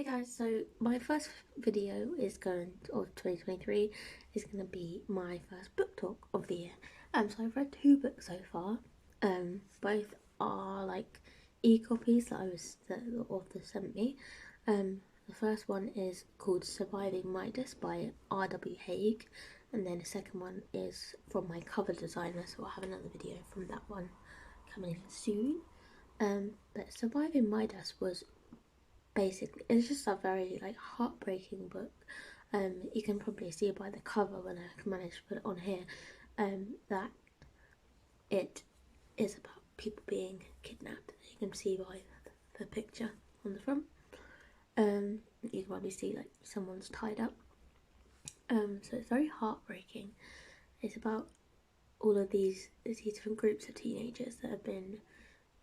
Hi guys, so my first video of 2023 is going to be my first book talk of the year. So I've read two books so far. Both are like e-copies that the author sent me. The first one is called Surviving Midas by R.W. Hague, and then the second one is from my cover designer, so I'll have another video from that one coming soon. But Surviving Midas was basically, it's just a very heartbreaking book. You can probably see by the cover when I managed to put it on here, that it is about people being kidnapped. You can see by the picture on the front. You can probably see like someone's tied up. So it's very heartbreaking. It's about all of these different groups of teenagers that have been.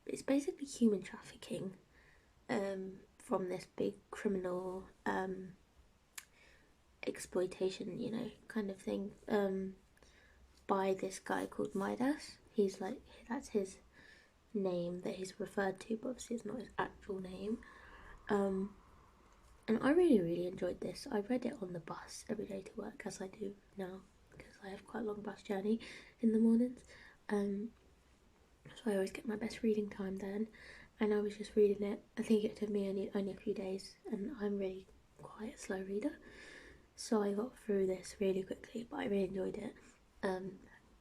It's basically human trafficking. From this big criminal exploitation, kind of thing, by this guy called Midas. He's like, that's his name that he's referred to, but obviously it's not his actual name. And I really enjoyed this. I read it on the bus every day to work, as I do now, because I have quite a long bus journey in the mornings. So I always get my best reading time then. And I was just reading it. I think it took me only a few days, and I'm really quite a slow reader, so I got through this really quickly, but I really enjoyed it.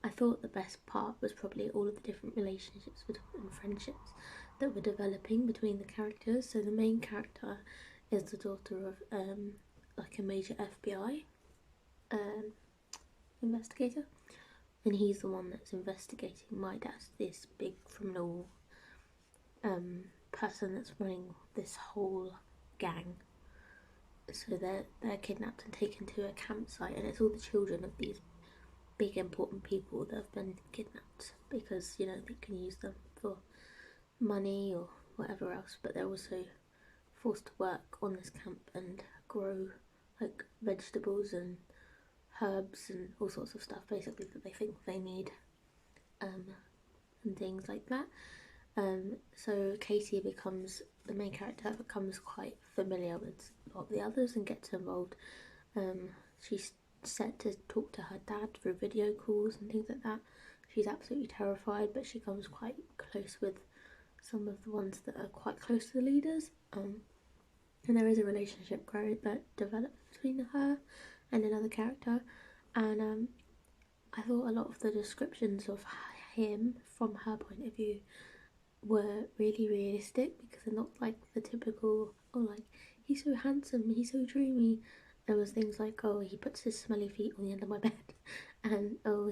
I thought the best part was probably all of the different relationships and friendships that were developing between the characters. So the main character is the daughter of like a major FBI investigator, and he's the one that's investigating Midas, this big criminal person that's running this whole gang. So they're kidnapped and taken to a campsite, and it's all the children of these big important people that have been kidnapped because they can use them for money or whatever else, but they're also forced to work on this camp and grow like vegetables and herbs and all sorts of stuff basically that they think they need, and things like that. So Katie the main character becomes quite familiar with a lot of the others and gets involved. She's set to talk to her dad through video calls and things like that. She's absolutely terrified, but she comes quite close with some of the ones that are quite close to the leaders. And there is a relationship that develops between her and another character. And I thought a lot of the descriptions of him from her point of view were really realistic, because they're not like the typical, oh, like, he's so handsome, he's so dreamy. There was things like, oh, he puts his smelly feet on the end of my bed, and oh,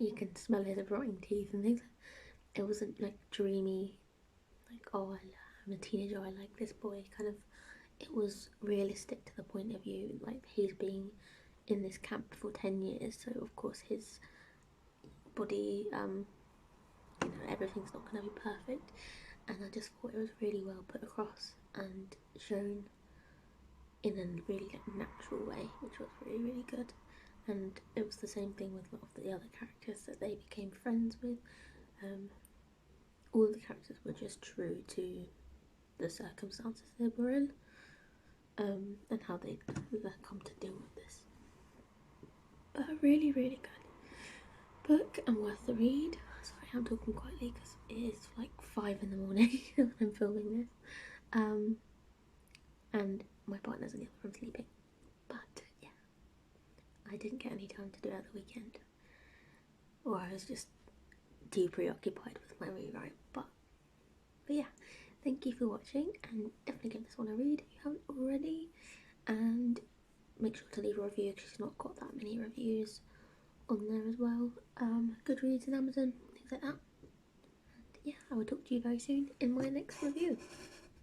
you can smell his rotting teeth and things. It wasn't like dreamy, like, oh, I'm a teenager, I like this boy kind of. It was realistic to the point of view, like he's been in this camp for 10 years, so of course his body, everything's not going to be perfect, and I just thought it was really well put across and shown in a really natural way, which was really good. And it was the same thing with a lot of the other characters that they became friends with. All of the characters were just true to the circumstances they were in, and how they come to deal with this. But a really good book and worth the read. Sorry, I'm talking quietly because it is like 5 in the morning when I'm filming this, and my partner's in the other room sleeping. But yeah, I didn't get any time to do it at the weekend, or I was just too preoccupied with my rewrite. But yeah, thank you for watching, and definitely give this one a read if you haven't already, and make sure to leave a review because she's not got that many reviews on there as well. Goodreads and Amazon, things like that. And yeah, I will talk to you very soon in my next review.